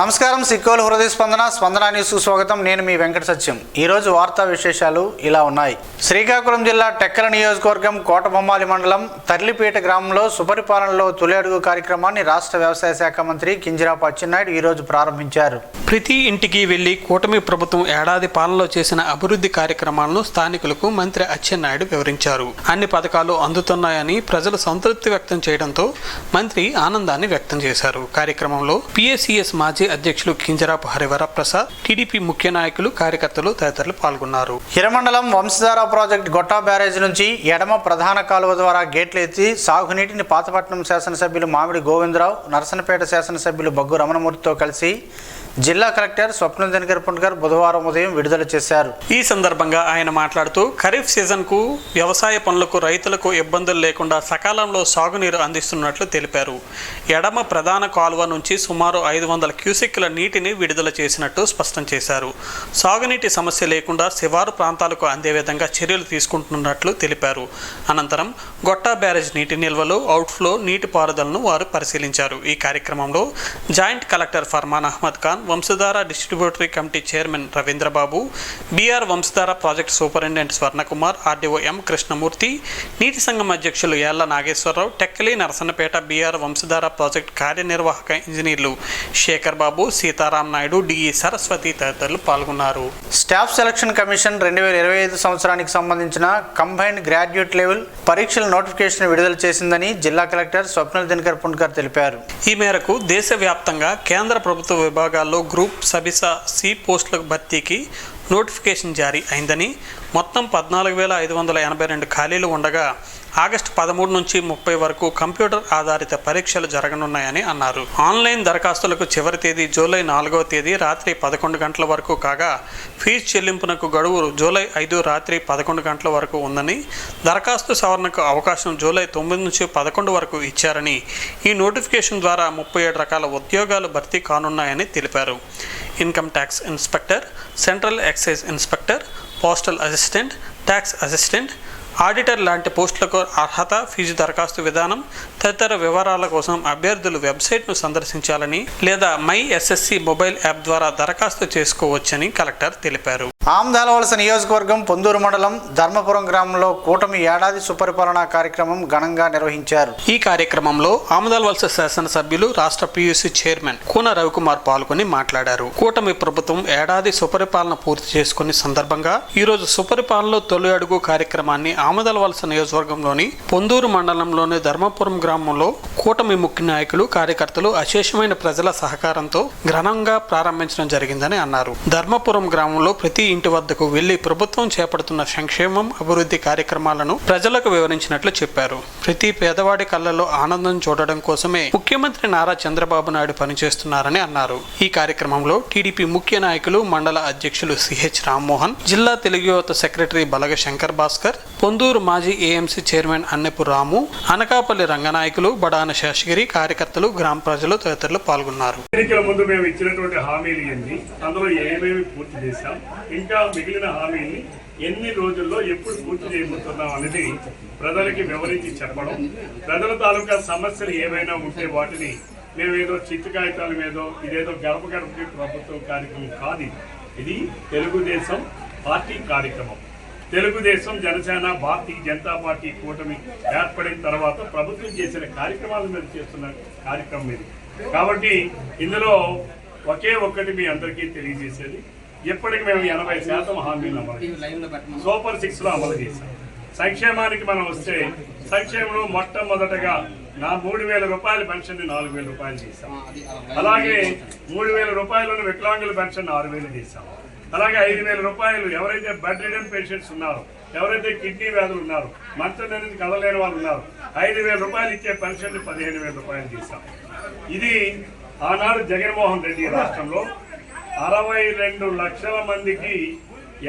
నమస్కారం సిక్కోలు హృదయ స్పందన న్యూస్ స్వాగతం. నేను మీ వెంకట సత్యం. ఈ రోజు వార్తా విశేషాలు ఇలా ఉన్నాయి. శ్రీకాకుళం జిల్లా టెక్కల నియోజకవర్గం కోటబొమ్మాలి మండలం తర్లిపేట గ్రామంలో సుపరిపాలనలో తొలి అడుగు కార్యక్రమాన్ని రాష్ట్ర వ్యవసాయ శాఖ మంత్రి కింజరాపు అచ్చెన్నాయుడు ఈ రోజు ప్రారంభించారు. ప్రతి ఇంటికి వెళ్లి కూటమి ప్రభుత్వం ఏడాది పాలనలో చేసిన అభివృద్ధి కార్యక్రమాలను స్థానికులకు మంత్రి అచ్చెన్నాయుడు వివరించారు. అన్ని పథకాలు అందుతున్నాయని ప్రజలు సంతృప్తి వ్యక్తం చేయడంతో మంత్రి ఆనందాన్ని వ్యక్తం చేశారు. కార్యక్రమంలో పిఎసిఎస్ మాజీ అధ్యక్షులు కింజరాపు హరివరప్రసాద్, టీడీపీ ముఖ్య నాయకులు, కార్యకర్తలు తదితరులు పాల్గొన్నారు. హిరమండలం వంశధార ప్రాజెక్టు గొట్టా బ్యారేజ్ నుంచి ఎడమ ప్రధాన కాలువ ద్వారా గేట్లు ఎత్తి సాగునీటిని పాతపట్నం శాసనసభ్యులు మామిడి గోవిందరావు, నరసనపేట శాసనసభ్యులు బగ్గు రమణమూర్తితో కలిసి జిల్లా కలెక్టర్ స్వప్న దినకర్ బుధవారం ఉదయం విడుదల చేశారు. ఈ సందర్భంగా ఆయన మాట్లాడుతూ ఖరీఫ్ సీజన్ కు వ్యవసాయ పనులకు రైతులకు ఇబ్బందులు లేకుండా సకాలంలో సాగునీరు అందిస్తున్నట్లు తెలిపారు. ఎడమ ప్రధాన కాలువ నుంచి సుమారు 500 క్యూసెక్కుల నీటిని విడుదల చేసినట్టు స్పష్టం చేశారు. సాగునీటి సమస్య లేకుండా శివారు ప్రాంతాలకు అందే విధంగా చర్యలు తీసుకుంటున్నట్లు తెలిపారు. అనంతరం గొట్టా బ్యారేజ్ నీటి నిల్వలు, అవుట్ఫ్లో నీటిపారుదలను వారు పరిశీలించారు. ఈ కార్యక్రమంలో joint collector Farman Ahmed Khan, Vamsadhara distributary committee chairman Ravindrababu, BR Vamsadhara project superintendent Swarnakumar, RDO M Krishnamurthy, నీటి సంఘం అధ్యక్షులు యాళ్ల నాగేశ్వరరావు, టెక్కలి, నరసన్నపేట బీఆర్ వంశధార ప్రాజెక్ట్ కార్యనిర్వాహక ఇంజనీర్లు శేఖర్ బాబు, సీతారాం నాయుడు, డిఈ సరస్వతి తదితరులు పాల్గొన్నారు. స్టాఫ్ సెలక్షన్ కమిషన్ 2025 సంవత్సరానికి సంబంధించిన కంబైన్డ్ గ్రాడ్యుయేట్ లెవెల్ పరీక్షల నోటిఫికేషన్ విడుదల చేసిందని జిల్లా కలెక్టర్ స్వప్న దినకర్ తెలిపారు. ఈ మేరకు దేశవ్యాప్తంగా కేంద్ర ప్రభుత్వ విభాగాల్లో గ్రూప్ సబిసా సి పోస్టుల భర్తీకి నోటిఫికేషన్ జారీ అయిందని, మొత్తం 14,582 ఖాళీలు ఉండగా ఆగస్టు 13 నుంచి 30 వరకు కంప్యూటర్ ఆధారిత పరీక్షలు జరగనున్నాయని అన్నారు. ఆన్లైన్ దరఖాస్తులకు చివరి తేదీ జూలై 4వ తేదీ రాత్రి 11 గంటల వరకు కాగా, ఫీజు చెల్లింపునకు గడువు జూలై 5 రాత్రి 11 గంటల వరకు ఉందని, దరఖాస్తు సవరణకు అవకాశం జూలై 9 నుంచి 11 వరకు ఇచ్చారని, ఈ నోటిఫికేషన్ ద్వారా 37 రకాల ఉద్యోగాలు భర్తీ కానున్నాయని తెలిపారు. Income tax inspector, central excise inspector, postal assistant, tax assistant, auditor లాంటి పోస్టులకు అర్హత, ఫీజు దరఖాస్తు విధానం తదితర వివరాల కోసం అభ్యర్థులు వెబ్సైట్ను సందర్శించాలని లేదా మై ఎస్ఎస్సి మొబైల్ యాప్ ద్వారా దరఖాస్తు చేసుకోవచ్చని కలెక్టర్ తెలిపారు. ఆమదాలవలస నియోజకవర్గం పొందూరు మండలం ధర్మపురం గ్రామంలో కూటమి ఏడాది సుపరిపాలన కార్యక్రమం ఘనంగా నిర్వహించారు. ఈ కార్యక్రమంలో ఆమదాలవలస శాసనసభ్యులు, రాష్ట్ర పియూసీ చైర్మన్ కూన రవికుమార్ పాల్గొని మాట్లాడారు. కూటమి ప్రభుత్వం ఏడాది సుపరిపాలన పూర్తి చేసుకునే సందర్భంగా ఈరోజు సుపరిపాలనలో తొలి అడుగు కార్యక్రమాన్ని ఆమదాలవలస నియోజకవర్గంలోని పొందూరు మండలంలోని ధర్మపురం గ్రామంలో కూటమి ముఖ్య నాయకులు, కార్యకర్తలు, అశేషమైన ప్రజల సహకారంతో ఘనంగా ప్రారంభించడం జరిగిందని అన్నారు. ధర్మపురం గ్రామంలో ప్రతి ఇంటి వద్దకు వెళ్లి ప్రభుత్వం చేపడుతున్న సంక్షేమం, అభివృద్ధి కార్యక్రమాలను ప్రజలకు వివరించినట్లు చెప్పారు. ప్రతి పేదవాడి కళ్ళలో ఆనందం చూడడం కోసమే ముఖ్యమంత్రి నారా చంద్రబాబు నాయుడు పనిచేస్తున్నారని అన్నారు. ఈ కార్యక్రమంలో టీడీపీ ముఖ్య నాయకులు, మండల అధ్యక్షులు సిహెచ్ రామ్మోహన్, జిల్లా తెలుగు యువత సెక్రటరీ బలగ శంకర్ భాస్కర్, పొందూరు మాజీ ఏఎంసీ చైర్మన్ అన్నెపు రాము, అనకాపల్లి రంగనాయకులు, బడాన శేషగిరి, కార్యకర్తలు, గ్రామ ప్రజలు తదితరులు పాల్గొన్నారు. ఎన్నికల ముందు మేము ఇచ్చినటువంటి హామీలు ఎన్ని, అందులో ఏమేమి పూర్తి చేశాం, ఇంకా మిగిలిన హామీని ఎన్ని రోజుల్లో ఎప్పుడు పూర్తి చేయబోతున్నాం అనేది ప్రజలకి వివరించి చెప్పడం, ప్రజల తాలూకా సమస్యలు ఏమైనా ఉంటే వాటిని మేమేదో చిత్తు కాగితాల మీదో ఇదేదో గడప గడపకి ప్రభుత్వం కార్యక్రమం కాదు. ఇది తెలుగుదేశం పార్టీ కార్యక్రమం. తెలుగుదేశం, జనసేన, భారతీయ జనతా పార్టీ కూటమి ఏర్పడిన తర్వాత ప్రభుత్వం చేసిన కార్యక్రమాల మీద చేస్తున్న కార్యక్రమం ఇది. కాబట్టి ఇందులో ఒకే ఒక్కటి మీ అందరికీ తెలియజేసేది, ఇప్పటికి మేము 80% హామీలు అమలు, సూపర్ 6లో అమలు చేశాం. సంక్షేమానికి మనం వస్తే, సంక్షేమంలో మొట్టమొదటగా 3,000 రూపాయల పెన్షన్ 4,000 రూపాయలు చేశాం. అలాగే 3,000 రూపాయలను వికలాంగుల పెన్షన్ 6,000 చేశాం. అలాగే 5,000 రూపాయలు ఎవరైతే బెడ్ రిడన్ పేషెంట్స్ ఉన్నారో, ఎవరైతే కిడ్నీ వ్యాధులు ఉన్నారో, మంచం అనేది కదలేని వాళ్ళు ఉన్నారు, 5,000 రూపాయలు ఇచ్చే పెన్షన్ 15,000 రూపాయలు చేశాం. ఇది ఆనాడు జగన్మోహన్ రెడ్డి రాష్ట్రంలో 62 లక్షల మందికి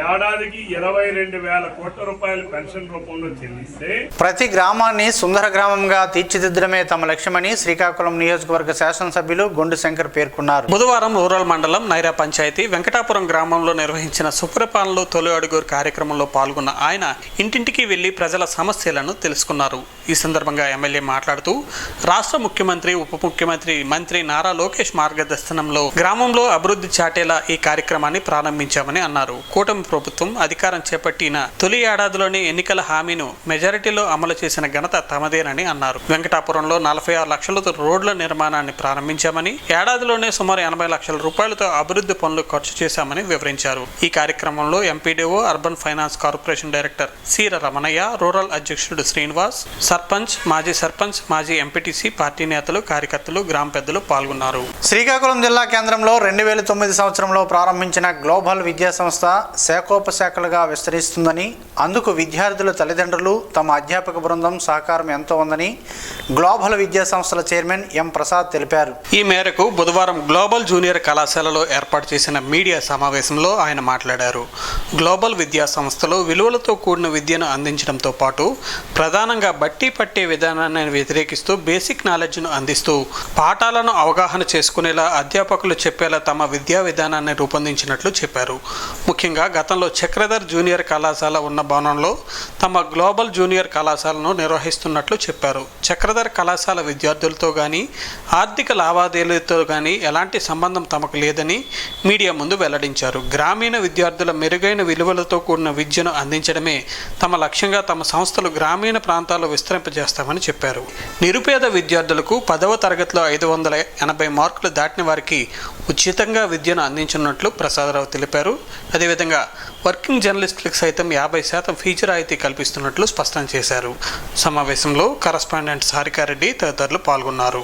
ఏడాదికి 22,000 కోట్ల రూపాయలు పెన్షన్ రూపంలో చెల్లిస్తే ప్రతి గ్రామాన్ని సుందర గ్రామంగా తీర్చిదిద్దడమే తమ లక్ష్యమని శ్రీకాకుళం నియోజకవర్గ శాసనసభ్యులు గొండు శంకర్ పేర్కొన్నారు. బుధవారం రూరల్ మండలం నైరా పంచాయతీ వెంకటాపురం గ్రామంలో నిర్వహించిన సుపరిపాలనలో తొలి అడుగు కార్యక్రమంలో పాల్గొన్న ఆయన ఇంటింటికి వెళ్లి ప్రజల సమస్యలను తెలుసుకున్నారు. ఈ సందర్భంగా ఎమ్మెల్యే మాట్లాడుతూ రాష్ట్ర ముఖ్యమంత్రి, ఉప ముఖ్యమంత్రి, మంత్రి నారా లోకేష్ మార్గదర్శనంలో గ్రామంలో అభివృద్ధి చాటేలా ఈ కార్యక్రమాన్ని ప్రారంభించామని అన్నారు. కూటమి ప్రభుత్వం అధికారం చేపట్టిన తొలి ఏడాదిలోనే ఎన్నికల హామీను మెజారిటీలో అమలు చేసిన ఘనత తమదేనని అన్నారు. వెంకటాపురంలో 46 లక్షలతో రోడ్ల నిర్మాణాన్ని ప్రారంభించామని, ఏడాదిలోనే సుమారు 80 లక్షల రూపాయలతో అభివృద్ధి పనులు ఖర్చు చేశామని వివరించారు. ఈ కార్యక్రమంలో MPDO, urban finance corporation director సీర రమణయ్య, రూరల్ అధ్యక్షుడు శ్రీనివాస్, సర్పంచ్, మాజీ ఎంపీటీసీ, పార్టీ నేతలు, కార్యకర్తలు, గ్రామ పెద్దలు పాల్గొన్నారు. శ్రీకాకుళం జిల్లా కేంద్రంలో 2009 సంవత్సరంలో ప్రారంభించిన గ్లోబల్ విద్యా సంస్థ శాఖోపశాఖలుగా విస్తరిస్తుందని, అందుకు విద్యార్థుల తల్లిదండ్రులు, తమ అధ్యాపక బృందం సహకారం ఎంతో ఉందని గ్లోబల్ విద్యా సంస్థల చైర్మన్ ఎం ప్రసాద్ తెలిపారు. ఈ మేరకు బుధవారం గ్లోబల్ జూనియర్ కళాశాలలో ఏర్పాటు చేసిన మీడియా సమావేశంలో ఆయన మాట్లాడారు. గ్లోబల్ విద్యా సంస్థలు విలువలతో కూడిన విద్యను అందించడంతో పాటు ప్రధానంగా బట్టి పట్టే విధానాన్ని వ్యతిరేకిస్తూ బేసిక్ నాలెడ్జ్ను అందిస్తూ పాఠాలను అవగాహన చేసుకునేలా అధ్యాపకులు చెప్పేలా తమ విద్యా విధానాన్ని రూపొందించినట్లు చెప్పారు. ముఖ్యంగా గతంలో చక్రధర్ జూనియర్ కళాశాల ఉన్న భవనంలో తమ గ్లోబల్ జూనియర్ కళాశాలను నిర్వహిస్తున్నట్లు చెప్పారు. చక్రధర్ కళాశాల విద్యార్థులతో కానీ ఆర్థిక లావాదేవీలతో కానీ ఎలాంటి సంబంధం తమకు లేదని మీడియా ముందు వెల్లడించారు. గ్రామీణ విద్యార్థుల మెరుగైన విలువలతో కూడిన విద్యను అందించడమే తమ లక్ష్యంగా తమ సంస్థలు గ్రామీణ ప్రాంతాల్లో విస్తరింపజేస్తామని చెప్పారు. నిరుపేద విద్యార్థులకు 10వ తరగతిలో 580 మార్కులు దాటిన వారికి ఉచితంగా విద్యను అందించనున్నట్లు ప్రసాదరావు తెలిపారు. అదేవిధంగా వర్కింగ్ జర్నలిస్టులకు సైతం 50% ఫీజు రాయితీ కల్పిస్తున్నట్లు స్పష్టం చేశారు. సమావేశంలో కరస్పాండెంట్ సారికారెడ్డి తదితరులు పాల్గొన్నారు.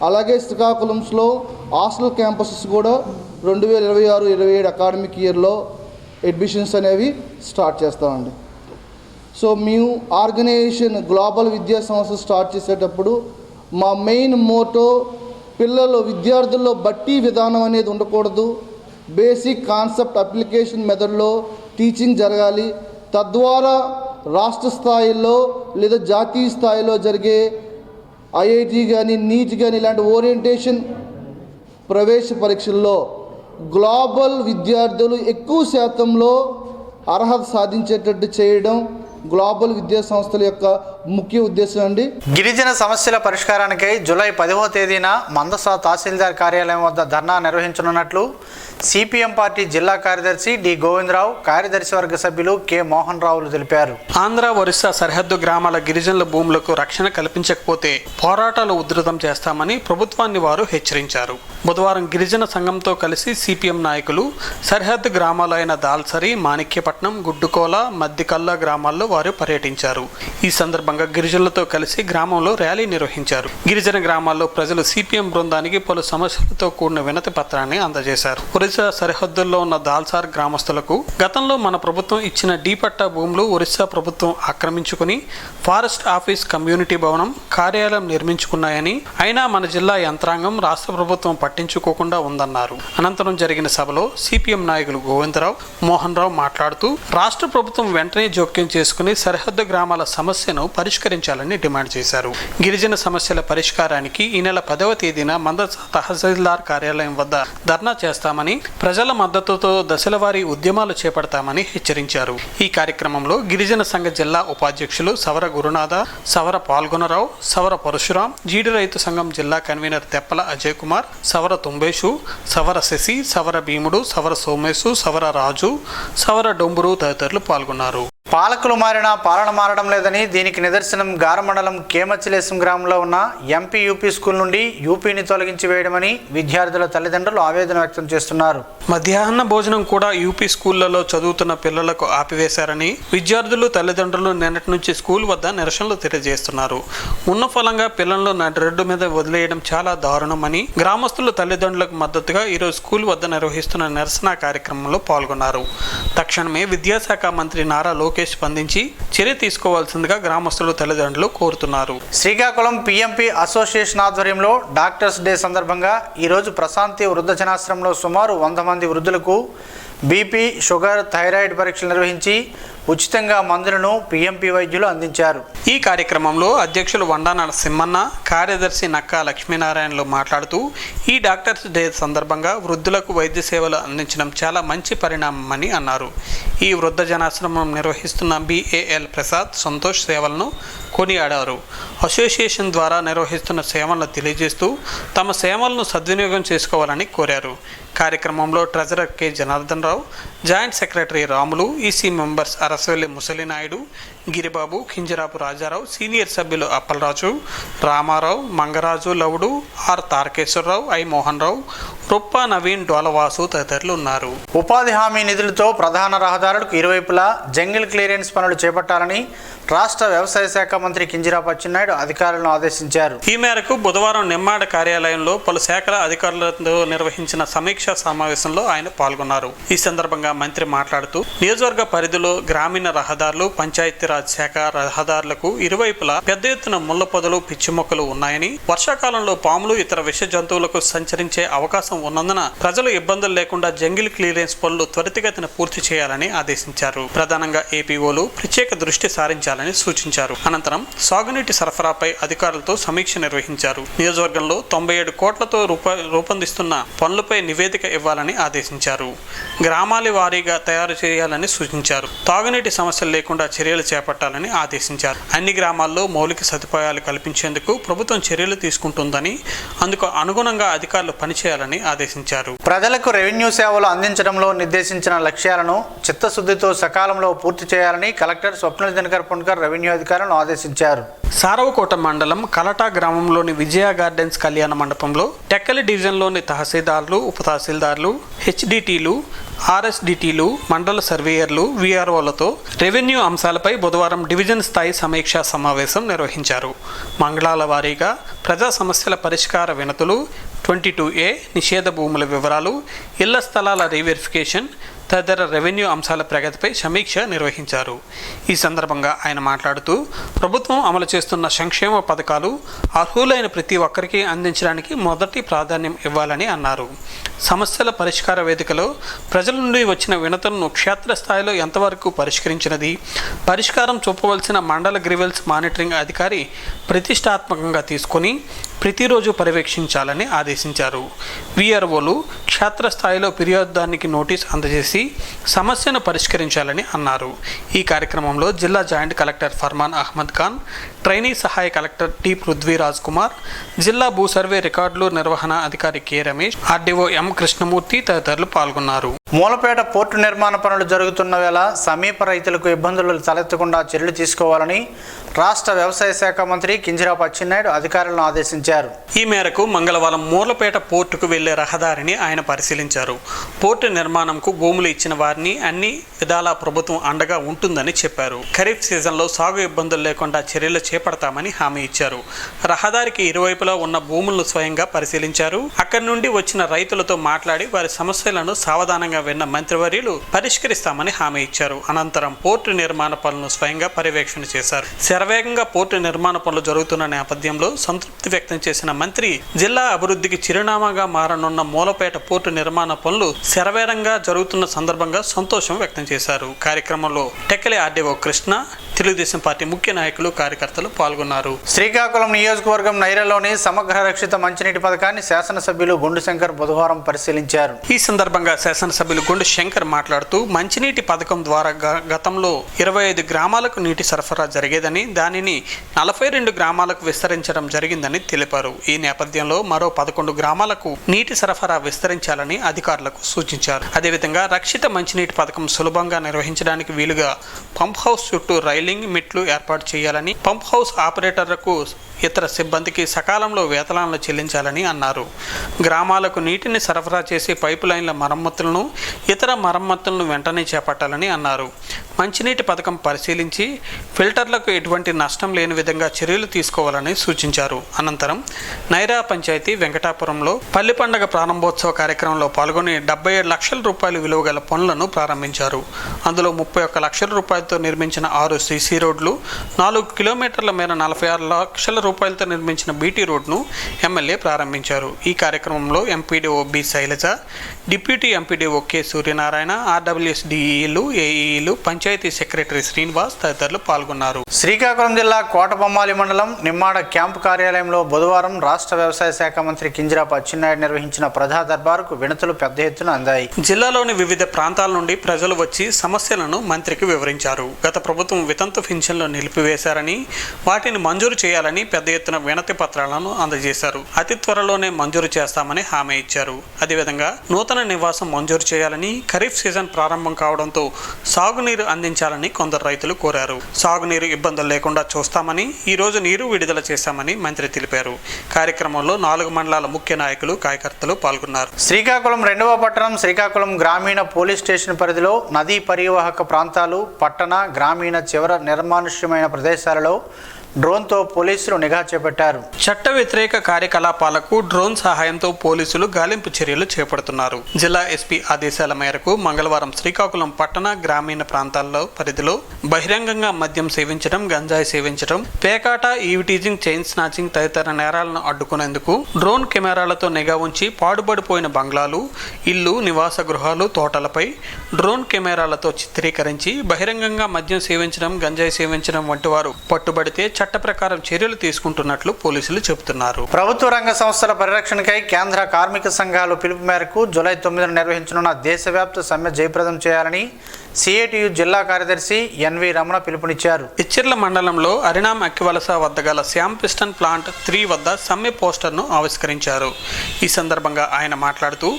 అలాగే శ్రీకాకుళంలో హాస్టల్ క్యాంపసెస్ కూడా 2026-27 అకాడమిక్ ఇయర్లో అడ్మిషన్స్ అనేవి స్టార్ట్ చేస్తామండి. సో మేము ఆర్గనైజేషన్ గ్లోబల్ విద్యా సంస్థ స్టార్ట్ చేసేటప్పుడు మా మెయిన్ మోటో విద్యార్థుల్లో బట్టి విధానం అనేది ఉండకూడదు, బేసిక్ కాన్సెప్ట్ అప్లికేషన్ మెథడ్లో టీచింగ్ జరగాలి. తద్వారా రాష్ట్ర స్థాయిలో లేదా జాతీయ స్థాయిలో జరిగే ఐఐటి కానీ, నీట్ కానీ ఇలాంటి ఓరియంటేషన్ ప్రవేశ పరీక్షల్లో గ్లోబల్ విద్యార్థులు ఎక్కువ శాతంలో అర్హత సాధించేటట్టు చేయడం గ్లోబల్ విద్యా సంస్థల యొక్క ముఖ్య ఉద్దేశం అండి. గిరిజన సమస్యల పరిష్కారానికై జూలై 10వ తేదీన మందస తహసీల్దార్ కార్యాలయం వద్ద ధర్నా నిర్వహించనున్నట్లు సిపిఎం పార్టీ జిల్లా కార్యదర్శి డి గోవిందరావు, కార్యదర్శి వర్గ సభ్యులు కె మోహన్ రావులు తెలిపారు. ఆంధ్ర, ఒరిస్సా సరిహద్దు గ్రామాల గిరిజనుల భూములకు రక్షణ కల్పించకపోతే పోరాటాలు ఉధృతం చేస్తామని ప్రభుత్వాన్ని వారు హెచ్చరించారు. బుధవారం గిరిజన సంఘంతో కలిసి సిపిఎం నాయకులు సరిహద్దు గ్రామాలైన దాల్సరి, మాణిక్యపట్నం, గుడ్డుకోల, మద్దికల్ల గ్రామాల్లో వారు పర్యటించారు. ఈ సందర్భంగా గిరిజనులతో కలిసి గ్రామంలో ర్యాలీ నిర్వహించారు. గిరిజన గ్రామాల్లో ప్రజలు సిపిఎం బృందానికి పలు సమస్యలతో కూడిన వినతి పత్రాన్ని అందజేశారు. ఒరిస్సా సరిహద్దుల్లో ఉన్న దాల్సార్ గ్రామస్తులకు గతంలో మన ప్రభుత్వం ఇచ్చిన డి పట్టా భూములు ఒరిస్సా ప్రభుత్వం ఆక్రమించుకుని ఫారెస్ట్ ఆఫీస్, కమ్యూనిటీ భవనం, కార్యాలయం నిర్మించుకున్నాయని, అయినా మన జిల్లా యంత్రాంగం, రాష్ట్ర ప్రభుత్వం పట్టించుకోకుండా ఉందన్నారు. అనంతరం జరిగిన సభలో సిపిఎం నాయకులు గోవిందరావు, మోహన్ రావు మాట్లాడుతూ రాష్ట్ర ప్రభుత్వం వెంటనే జోక్యం చేసుకుని సరిహద్దు గ్రామాల సమస్యను పరిష్కరించాలని డిమాండ్ చేశారు. గిరిజన సమస్యల పరిష్కారానికి ఈ నెల 10వ తేదీన మందస తహసీల్దార్ కార్యాలయం వద్ద ధర్నా చేస్తామని, ప్రజల మద్దతుతో దశలవారీ ఉద్యమాలు చేపడతామని హెచ్చరించారు. ఈ కార్యక్రమంలో గిరిజన సంఘ జిల్లా ఉపాధ్యక్షులు సవర గురునాథ, సవర పాల్గొనరావు, సవర పరశురాం, జీడి రైతు సంఘం జిల్లా కన్వీనర్ తెప్పల అజయ్ కుమార్, సవర తుంబేషు, సవర శశి, సవర భీముడు, సవర సోమేశు, సవర రాజు, సవర డొంబురు తదితరులు పాల్గొన్నారు. పాలకులు మారినా పాలన మారడం లేదని, దీనికి నిదర్శనం గార మండలం కేమచిలేశం గ్రామంలో ఉన్న ఎంపీ యూపీ స్కూల్ నుండి యూపీని తొలగించి వేయడమని విద్యార్థుల తల్లిదండ్రులు ఆవేదన వ్యక్తం చేస్తున్నారు. మధ్యాహ్న భోజనం కూడా యూపీ స్కూళ్లలో చదువుతున్న పిల్లలకు ఆపివేశారని విద్యార్థులు తల్లిదండ్రులు నిన్నటి నుంచి స్కూల్ వద్ద నిరసనలు తెలియజేస్తున్నారు. ఉన్న ఫలంగా పిల్లలను నడిరెడ్డు మీద వదిలేయడం చాలా దారుణమని గ్రామస్తులు తల్లిదండ్రులకు మద్దతుగా ఈరోజు స్కూల్ వద్ద నిర్వహిస్తున్న నిరసన కార్యక్రమంలో పాల్గొన్నారు. తక్షణమే విద్యాశాఖ మంత్రి నారా లోకేష్ స్పందించి చర్య తీసుకోవాల్సిందిగా గ్రామస్తులు తల్లిదండ్రులు కోరుతున్నారు. శ్రీకాకుళం పిఎంపి అసోసియేషన్ ఆధ్వర్యంలో డాక్టర్స్ డే సందర్భంగా ఈరోజు ప్రశాంతి వృద్ధ జనాశ్రమంలో సుమారు 100 మంది వృద్ధులకు బీపీ, షుగర్, థైరాయిడ్ పరీక్షలు నిర్వహించి ఉచితంగా మందులను పీఎంపీ వైద్యులు అందించారు. ఈ కార్యక్రమంలో అధ్యక్షులు వండానాల సింహన్న, కార్యదర్శి నక్కా లక్ష్మీనారాయణలు మాట్లాడుతూ ఈ డాక్టర్స్ డే సందర్భంగా వృద్ధులకు వైద్య సేవలు అందించడం చాలా మంచి పరిణామమని అన్నారు. ఈ వృద్ధ జనాశ్రమం నిర్వహిస్తున్న BAL ప్రసాద్, సంతోష్ సేవలను కొనియాడారు. అసోసియేషన్ ద్వారా నిర్వహిస్తున్న సేవలను తెలియజేస్తూ తమ సేవలను సద్వినియోగం చేసుకోవాలని కోరారు. కార్యక్రమంలో treasurer K Janardhan Rao, joint secretary Ramulu, EC members Arasavelli Musalinaidu, Giribabu, Kinjarapu Rajarao, senior సభ్యులు అప్పలరాజు, రామారావు, మంగరాజు, లవుడు, ఆర్ తారకేశ్వరరావు, ఐ మోహన్ రావు, రొప్ప నవీన్, డోలవాసు తదితరులు ఉన్నారు. ఉపాధి హామీ నిధులతో ప్రధాన రహదారులకు ఇరువైపులా జంగిల్ క్లియరెన్స్ పనులు చేపట్టాలని రాష్ట్ర వ్యవసాయ శాఖ మంత్రి కింజరాపు అచ్చెన్నాయుడు అధికారులను ఆదేశించారు. ఈ మేరకు బుధవారం నిమ్మాడ కార్యాలయంలో పలు శాఖల అధికారులతో నిర్వహించిన సమీక్షా సమావేశంలో ఆయన పాల్గొన్నారు. ఈ సందర్భంగా మంత్రి మాట్లాడుతూ నియోజకవర్గ పరిధిలో గ్రామీణ రహదారులు, పంచాయతీరాజ్ శాఖ రహదారులకు ఇరువైపులా పెద్ద ఎత్తున ముళ్ల పొదలు, పిచ్చి మొక్కలు ఉన్నాయని, వర్షాకాలంలో పాములు, ఇతర విష జంతువులకు సంచరించే అవకాశం ఉన్నందున ప్రజలు ఇబ్బందులు లేకుండా జంగిల్ క్లియరెన్స్ పనులు త్వరితగతిన పూర్తి చేయాలని ఆదేశించారు. ప్రధానంగా ఏపీఓలు ప్రత్యేక దృష్టి సారించాలని సూచించారు. అనంతరం సాగునీటి సరఫరాపై అధికారులతో సమీక్ష నిర్వహించారు. నియోజకవర్గంలో 97 కోట్లతో రూపొందిస్తున్న పనులపై నివేదిక ఇవ్వాలని ఆదేశించారు. గ్రామాల వారీగా తయారు చేయాలని సూచించారు. తాగునీటి సమస్యలు లేకుండా చర్యలు చేపట్టాలని ఆదేశించారు. అన్ని గ్రామాల్లో మౌలిక సదుపాయాలు కల్పించేందుకు ప్రభుత్వం చర్యలు తీసుకుంటుందని, అందుకు అనుగుణంగా అధికారులు పనిచేయాలని ఆదేశించారు. ప్రజలకు రెవెన్యూ సేవలు అందించడంలో నిర్దేశించిన లక్ష్యాలను చిత్తశుద్ధితో సకాలంలో పూర్తి చేయాలని కలెక్టర్ స్వప్నిల్ దినకర్ పుణ్కర్ రెవెన్యూ అధికారులను ఆదేశించారు. సారవకోట మండలం కలటా గ్రామంలోని విజయ గార్డెన్స్ కళ్యాణ మండపంలో టెక్కలి డివిజన్లోని తహసీల్దార్లు, ఉప తహసీల్దార్లు, HDTలు, RSDTలు, మండల సర్వేయర్లు, VROలతో రెవెన్యూ అంశాలపై బుధవారం డివిజన్ స్థాయి సమీక్షా సమావేశం నిర్వహించారు. మండలాల వారీగా ప్రజా సమస్యల పరిష్కార వినతులు, 22A నిషేధ భూముల వివరాలు, ఇళ్ల స్థలాల రీవెరిఫికేషన్ తదితర రెవెన్యూ అంశాల ప్రగతిపై సమీక్ష నిర్వహించారు. ఈ సందర్భంగా ఆయన మాట్లాడుతూ ప్రభుత్వం అమలు చేస్తున్న సంక్షేమ పథకాలు అర్హులైన ప్రతి ఒక్కరికి అందించడానికి మొదటి ప్రాధాన్యం ఇవ్వాలని అన్నారు. సమస్యల పరిష్కార వేదికలో ప్రజల నుండి వచ్చిన వినతులను క్షేత్రస్థాయిలో ఎంతవరకు పరిష్కరించినది, పరిష్కారం చూపవలసిన మండల గ్రీవెన్స్ మానిటరింగ్ అధికారి ప్రతిష్టాత్మకంగా తీసుకొని ప్రతిరోజు పర్యవేక్షించాలని ఆదేశించారు. VROలు క్షేత్రస్థాయిలో ఫిర్యాదుదారునికి నోటీస్ అందజేసి సమస్యను పరిష్కరించాలని అన్నారు. ఈ కార్యక్రమంలో జిల్లా joint collector Farman Ahmed Khan, trainee సహాయ కలెక్టర్ టి పృథ్వీరాజ్ కుమార్, జిల్లా భూ సర్వే రికార్డులు నిర్వహణ అధికారి K Ramesh, RDO M Krishnamurthy తదితరులు పాల్గొన్నారు. మూలపేట పోర్టు నిర్మాణ పనులు జరుగుతున్న వేళ సమీప రైతులకు ఇబ్బందులు తలెత్తకుండా చర్యలు తీసుకోవాలని రాష్ట్ర వ్యవసాయ శాఖ మంత్రి కింజరాపు అచ్చెన్నాయుడు అధికారులను ఆదేశించారు. ఈ మేరకు మంగళవారం మూలపేట పోర్టుకు వెళ్లే రహదారిని ఆయన పరిశీలించారు. పోర్టు నిర్మాణంకు భూములు ఇచ్చిన వారిని అన్ని విధాలా ప్రభుత్వం అండగా ఉంటుందని చెప్పారు. ఖరీఫ్ సీజన్లో సాగు ఇబ్బందులు లేకుండా చర్యలు చేపడతామని హామీ ఇచ్చారు. రహదారికి ఇరువైపులా ఉన్న భూములను స్వయంగా పరిశీలించారు. అక్కడి నుండి వచ్చిన రైతులతో మాట్లాడి వారి సమస్యలను సావధానంగా విన్న మంత్రివర్యులు పరిష్కరిస్తామని హామీ ఇచ్చారు. అనంతరం పోర్టు నిర్మాణ పనులను స్వయంగా పర్యవేక్షణ చేశారు. శరవేగంగా పోర్టు నిర్మాణ పనులు జరుగుతున్న నేపథ్యంలో సంతృప్తి వ్యక్తం చేసిన మంత్రి జిల్లా అభివృద్ధికి చిరునామాగా మారనున్న మూలపేట పోర్టు నిర్మాణ పనులు శరవేగంగా జరుగుతున్న సందర్భంగా సంతోషం వ్యక్తం చేశారు. కార్యక్రమంలో టెక్కలి RDO కృష్ణ, తెలుగుదేశం పార్టీ ముఖ్య నాయకులు, కార్యకర్తలు పాల్గొన్నారు. శ్రీకాకుళం నియోజకవర్గం నైరాలోని సమగ్ర రక్షిత మంచినీటి పథకాన్ని శాసనసభ్యులు గుండు శంకర్ బుధవారం పరిశీలించారు. ఈ సందర్భంగా శాసనసభ్యులు గుండు శంకర్ మాట్లాడుతూ మంచినీటి పథకం ద్వారా గతంలో 25 గ్రామాలకు నీటి సరఫరా జరిగేదని, దానిని 42 గ్రామాలకు విస్తరించడం జరిగిందని తెలిపారు. ఈ నేపథ్యంలో మరో 11 గ్రామాలకు నీటి సరఫరా విస్తరించాలని అధికారులకు సూచించారు. అదేవిధంగా రక్షిత మంచినీటి పథకం సులభంగా నిర్వహించడానికి వీలుగా పంప్ హౌస్ చుట్టూ రైలింగ్ మెట్లు ఏర్పాటు చేయాలని, పంప్ హౌస్ ఆపరేటర్లకు ఇతర సిబ్బందికి సకాలంలో వేతనాలను చెల్లించాలని అన్నారు. గ్రామాలకు నీటిని సరఫరా చేసే పైపు లైన్ల మరమ్మతులను, ఇతర మరమ్మతులను వెంటనే చేపట్టాలని అన్నారు. మంచినీటి పథకం పరిశీలించి ఫిల్టర్లకు ఎటువంటి నష్టం లేని విధంగా చర్యలు తీసుకోవాలని సూచించారు. అనంతరం నైరా పంచాయతీ వెంకటాపురంలో పల్లి పండుగ ప్రారంభోత్సవ కార్యక్రమంలో పాల్గొని 77 లక్షల రూపాయల విలువ గల పనులను ప్రారంభించారు. అందులో 31 లక్షల రూపాయలతో నిర్మించిన 6 CC రోడ్లు, 4 కిలోమీటర్ల మేర 46 లక్షల రూపాయలతో నిర్మించిన బీటీ రోడ్ను ఎమ్మెల్యే ప్రారంభించారు. ఈ కార్యక్రమంలో MPDO B Sailaja, deputy MPDO K Suryanarayana, ఆర్డబ్ల్యూఎస్డీఈలు, ఏఈలు, పంచాయతీ సెక్రటరీ శ్రీనివాస్ తదితరులు పాల్గొన్నారు. శ్రీకాకుళం జిల్లా కోటబొమ్మాలి మండలం నిమ్మాడ క్యాంపు కార్యాలయంలో బుధవారం రాష్ట్ర వ్యవసాయ శాఖ మంత్రి కింజరాపు అచ్చెన్నాయుడు నిర్వహించిన ప్రజా దర్బారుకు వినతులు పెద్ద ఎత్తున అందాయి. జిల్లాలోని వివిధ ప్రాంతాల నుండి ప్రజలు వచ్చి సమస్యలను మంత్రికి వివరించారు. గత ప్రభుత్వం వితంతు పింఛన్లు నిలిపివేశారని, వాటిని మంజూరు చేయాలని పెద్ద ఎత్తున వినతి పత్రాలను అందజేశారు. అతి త్వరలోనే మంజూరు చేస్తామని హామీ ఇచ్చారు. అదేవిధంగా నూతన నివాసం మంజూరు చేయాలని, ఖరీఫ్ సీజన్ ప్రారంభం కావడంతో సాగునీరు అందించాలని కొందరు రైతులు కోరారు. సాగునీరు ఇబ్బందులు లేకుండా చూస్తామని, ఈ రోజు నీరు విడుదల చేశామని మంత్రి తెలిపారు. కార్యక్రమంలో 4 మండలాల ముఖ్య నాయకులు, కార్యకర్తలు పాల్గొన్నారు. శ్రీకాకుళం 2వ పట్టణం శ్రీకాకుళం గ్రామీణ పోలీస్ స్టేషన్ పరిధిలో నదీ పరివాహక ప్రాంతాలు, పట్టణ, గ్రామీణ చివర నిర్మానుష్యమైన ప్రదేశాలలో డ్రోన్తో పోలీసులు నిఘా చేపట్టారు. చట్ట వ్యతిరేక కార్యకలాపాలకు డ్రోన్ సహాయంతో పోలీసులు గాలింపు చర్యలు చేపడుతున్నారు. జిల్లా ఎస్పీ ఆదేశాల మేరకు మంగళవారం శ్రీకాకుళం పట్టణ, గ్రామీణ ప్రాంతాల్లో పరిధిలో బహిరంగంగా మద్యం సేవించడం, గంజాయి సేవించడం, పేకాట, ఈవిటీజింగ్, చైన్ స్నాచింగ్ తదితర నేరాలను అడ్డుకునేందుకు డ్రోన్ కెమెరాలతో నిఘా ఉంచి పాడుబడిపోయిన బంగ్లాలు, ఇల్లు, నివాస గృహాలు, తోటలపై డ్రోన్ కెమెరాలతో చిత్రీకరించి బహిరంగంగా మద్యం సేవించడం, గంజాయి సేవించడం వంటి వారు పట్టుబడితే చట్ట ప్రకారం చర్యలు తీసుకుంటున్నట్లు పోలీసులు చెబుతున్నారు. ప్రభుత్వ రంగ సంస్థల పరిరక్షణకై కేంద్ర కార్మిక సంఘాలు పిలుపు మేరకు జూలై 9న నిర్వహించనున్న దేశవ్యాప్త సమ్మె జయప్రదం చేయాలని సిఐటియు జిల్లా కార్యదర్శి ఎన్వి రమణ పిలుపునిచ్చారు. ఇచ్చిర్ల మండలంలో అరినాం అక్కివలస వద్ద గల శ్యామ్ పిస్టన్ ప్లాంట్ 3 వద్ద సమ్మె పోస్టర్ను ఆవిష్కరించారు. ఈ సందర్భంగా ఆయన మాట్లాడుతూ,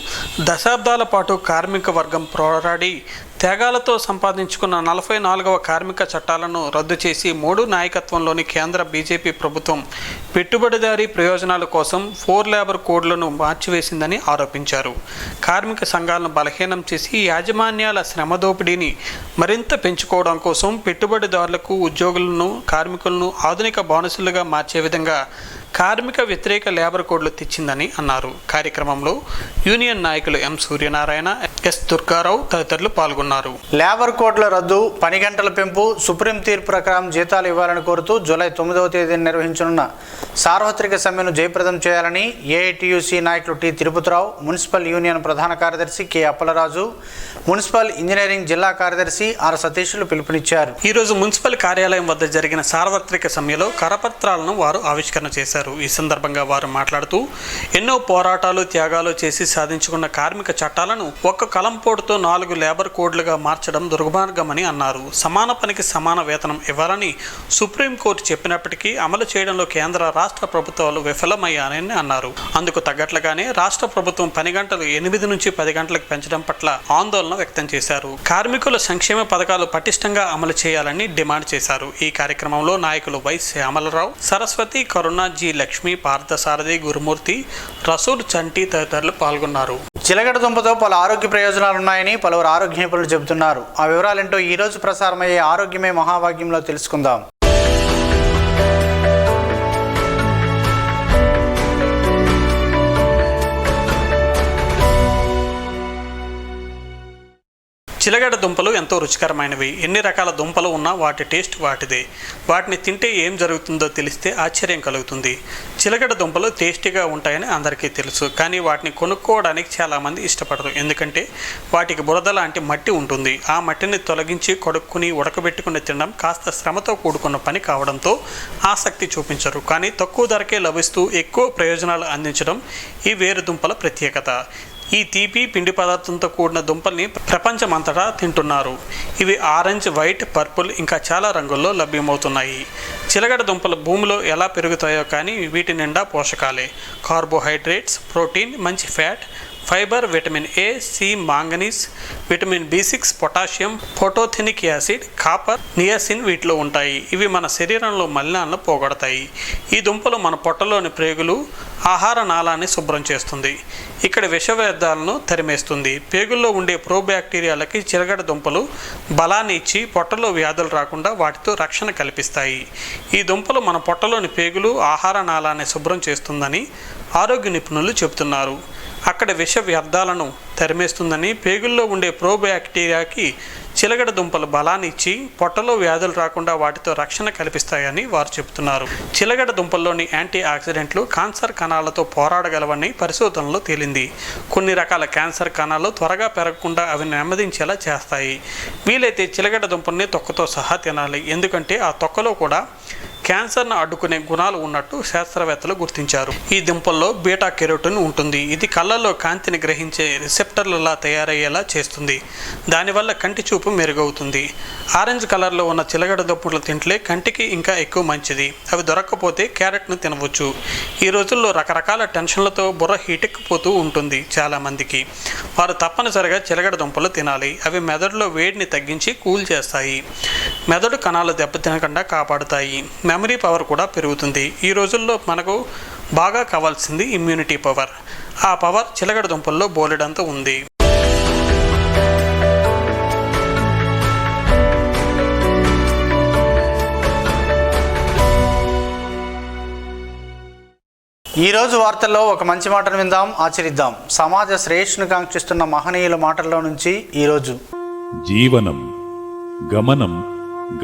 దశాబ్దాల పాటు కార్మిక వర్గం పోరాడి త్యాగాలతో సంపాదించుకున్న 44వ కార్మిక చట్టాలను రద్దు చేసి 3 నాయకత్వంలోని కేంద్ర బీజేపీ ప్రభుత్వం పెట్టుబడిదారీ ప్రయోజనాల కోసం 4 లేబర్ కోడ్లను మార్చివేసిందని ఆరోపించారు. కార్మిక సంఘాలను బలహీనం చేసి యాజమాన్యాల శ్రమ దోపిడీని మరింత పెంచుకోవడం కోసం పెట్టుబడిదారులకు, ఉద్యోగులను, కార్మికులను ఆధునిక బానిసలుగా మార్చే విధంగా కార్మిక వ్యతిరేక లేబర్ కోడ్లు తెచ్చిందని అన్నారు. కార్యక్రమంలో యూనియన్ నాయకులు ఎం సూర్యనారాయణ, ఎస్ దుర్గారావు తదితరులు పాల్గొన్నారు. లేబర్ కోడ్ల రద్దు, పని గంటల పెంపు, సుప్రీం తీర్పు ప్రకారం జీతాలు ఇవ్వాలని కోరుతూ జూలై 9వ తేదీన నిర్వహించనున్న సార్వత్రిక సమ్మెను జయప్రదం చేయాలని ఏఐటియుసి నాయకులు టి తిరుపతిరావు, మున్సిపల్ యూనియన్ ప్రధాన కార్యదర్శి కె అప్పలరాజు, మున్సిపల్ ఇంజనీరింగ్ జిల్లా కార్యదర్శి ఆర్ సతీష్లు పిలుపునిచ్చారు. ఈరోజు మున్సిపల్ కార్యాలయం వద్ద జరిగిన సార్వత్రిక సమ్మెలో కరపత్రాలను వారు ఆవిష్కరణ చేశారు. ఈ సందర్భంగా వారు మాట్లాడుతూ, ఎన్నో పోరాటాలు, త్యాగాలు చేసి సాధించుకున్న కార్మిక చట్టాలను ఒక్క కలంపోటుతో 4 లేబర్ కోడ్లుగా మార్చడం దుర్మార్గమని అన్నారు. సమాన పనికి సమాన వేతనం ఇవ్వాలని సుప్రీంకోర్టు చెప్పినప్పటికీ అమలు చేయడంలో కేంద్ర, రాష్ట్ర ప్రభుత్వాలు విఫలమయ్యాయని అన్నారు. అందుకు తగ్గట్లుగానే రాష్ట్ర ప్రభుత్వం పని గంటలు 8 నుంచి 10 గంటలకు పెంచడం పట్ల ఆందోళన వ్యక్తం చేశారు. కార్మికుల సంక్షేమ పథకాలు పటిష్టంగా అమలు చేయాలని డిమాండ్ చేశారు. ఈ కార్యక్రమంలో నాయకులు వై శ్యామలరావు, సరస్వతి, కరుణ, జి లక్ష్మి, పార్థసారథి, గురుమూర్తి, రసూల్, చంటి తదితరులు పాల్గొన్నారు. చిలకడ దుంపతో పలు ఆరోగ్య ప్రయోజనాలున్నాయని పలువురు ఆరోగ్య నిపుణులు చెబుతున్నారు. ఆ వివరాలేంటో ఈ రోజు ప్రసారమయ్యే ఆరోగ్యమే మహాభాగ్యంలో తెలుసుకుందాం. చిలగడ దుంపలు ఎంతో రుచికరమైనవి. ఎన్ని రకాల దుంపలు ఉన్నా వాటి టేస్ట్ వాటిదే. వాటిని తింటే ఏం జరుగుతుందో తెలిస్తే ఆశ్చర్యం కలుగుతుంది. చిలగడ దుంపలు టేస్టీగా ఉంటాయని అందరికీ తెలుసు, కానీ వాటిని కొనుక్కోవడానికి చాలామంది ఇష్టపడరు. ఎందుకంటే వాటికి బురద లాంటి మట్టి ఉంటుంది. ఆ మట్టిని తొలగించి కడుక్కుని ఉడకబెట్టుకుని తినడం కాస్త శ్రమతో కూడుకున్న పని కావడంతో ఆసక్తి చూపించరు. కానీ తక్కువ ధరకే లభిస్తూ ఎక్కువ ప్రయోజనాలు అందించడం ఈ వేరు దుంపల ప్రత్యేకత. ఈ తీపి పిండి పదార్థంతో కూడిన దుంపల్ని ప్రపంచమంతటా తింటున్నారు. ఇవి ఆరెంజ్, వైట్, పర్పుల్ ఇంకా చాలా రంగుల్లో లభ్యమవుతున్నాయి. చిలగడ దుంపలు భూమిలో ఎలా పెరుగుతాయో కానీ వీటి నిండా పోషకాలే. కార్బోహైడ్రేట్స్, ప్రోటీన్, మంచి fat, fibre, vitamin A, C, manganese, vitamin B6, potassium, pantothenic acid, copper, niacin వీటిలో ఉంటాయి. ఇవి మన శరీరంలో మలినాలను పోగొడతాయి. ఈ దుంపలు మన పొట్టలోని ప్రేగులు, ఆహార నాళాన్ని శుభ్రం చేస్తుంది. ఇక్కడ విష వ్యర్థాలను తరిమేస్తుంది. పేగుల్లో ఉండే ప్రోబ్యాక్టీరియాలకి చిలగడ దుంపలు బలాన్ని ఇచ్చి పొట్టలో వ్యాధులు రాకుండా వాటితో రక్షణ కల్పిస్తాయి. ఈ దుంపలు మన పొట్టలోని పేగులు, ఆహార నాళాన్ని శుభ్రం చేస్తుందని ఆరోగ్య నిపుణులు చెబుతున్నారు. అక్కడ విష వ్యర్థాలను తరిమేస్తుందని, పేగుల్లో ఉండే ప్రోబ్యాక్టీరియాకి చిలగడ దుంపలు బలాన్ని ఇచ్చి పొట్టలో వ్యాధులు రాకుండా వాటితో రక్షణ కల్పిస్తాయని వారు చెబుతున్నారు. చిలగడ దుంపల్లోని యాంటీ ఆక్సిడెంట్లు క్యాన్సర్ కణాలతో పోరాడగలవని పరిశోధనలో తేలింది. కొన్ని రకాల క్యాన్సర్ కణాలు త్వరగా పెరగకుండా అవి నెమ్మదించేలా చేస్తాయి. వీలైతే చిలగడ దుంపల్ని తొక్కతో సహా తినాలి. ఎందుకంటే ఆ తొక్కలో కూడా క్యాన్సర్ను అడ్డుకునే గుణాలు ఉన్నట్టు శాస్త్రవేత్తలు గుర్తించారు. ఈ దుంపల్లో బీటా కెరోటిన్ ఉంటుంది. ఇది కళ్ళల్లో కాంతిని గ్రహించే రిసెప్టర్లలా తయారయ్యేలా చేస్తుంది. దానివల్ల కంటి చూపు మెరుగవుతుంది. ఆరెంజ్ కలర్లో ఉన్న చిలగడ దుంపలు తింటే కంటికి ఇంకా ఎక్కువ మంచిది. అవి దొరక్కపోతే క్యారెట్ను తినవచ్చు. ఈ రోజుల్లో రకరకాల టెన్షన్లతో బుర్ర హీటెక్కిపోతూ ఉంటుంది చాలామందికి. వారు తప్పనిసరిగా చిలగడ దుంపలు తినాలి. అవి మెదడులో వేడిని తగ్గించి కూల్ చేస్తాయి. మెదడు కణాలు దెబ్బతినకుండా కాపాడుతాయి. మెమరీ పవర్ కూడా పెరుగుతుంది. ఈ రోజుల్లో మనకు బాగా కావాల్సింది ఇమ్యూనిటీ పవర్. ఆ పవర్ చిలగడ దుంపల్లో బోలెడంత ఉంది. ఈరోజు వార్తల్లో ఒక మంచి మాటను విందాం, ఆచరిద్దాం. సమాజ శ్రేయస్సును కాంక్షిస్తున్న మహనీయుల మాటల్లో నుంచి ఈరోజు. జీవనం గమనం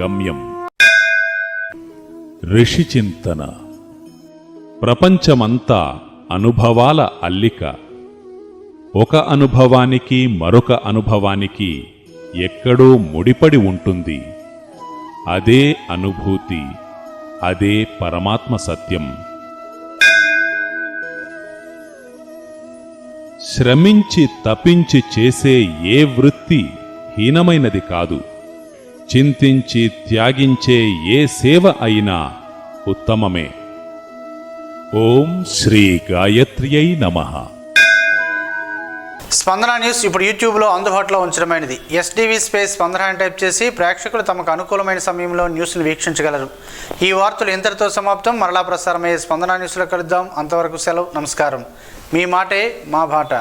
గమ్యం. ఋషి చింతన. ప్రపంచమంతా అనుభవాల అల్లిక. ఒక అనుభవానికి మరొక అనుభవానికి ఎక్కడో ముడిపడి ఉంటుంది. అదే అనుభూతి, అదే పరమాత్మ సత్యం. శ్రమించి తపించి చేసే ఏ వృత్తి హీనమైనది కాదు. చింతించి త్యాగించే ఏ సేవ అయినా ఉత్తమమే. ఓం శ్రీ గాయత్ర్యై నమః. స్పందన న్యూస్ ఇప్పుడు యూట్యూబ్లో అందుబాటులో ఉంచడమైనది. ఎస్టీవీ స్పేస్ స్పందన అని టైప్ చేసి ప్రేక్షకులు తమకు అనుకూలమైన సమయంలో న్యూస్ను వీక్షించగలరు. ఈ వార్తలు ఇంతటితో సమాప్తం. మరలా ప్రసారమయ్యే స్పందన న్యూస్లో కలుద్దాం. అంతవరకు సెలవు. నమస్కారం. మీ మాటే మా బాట.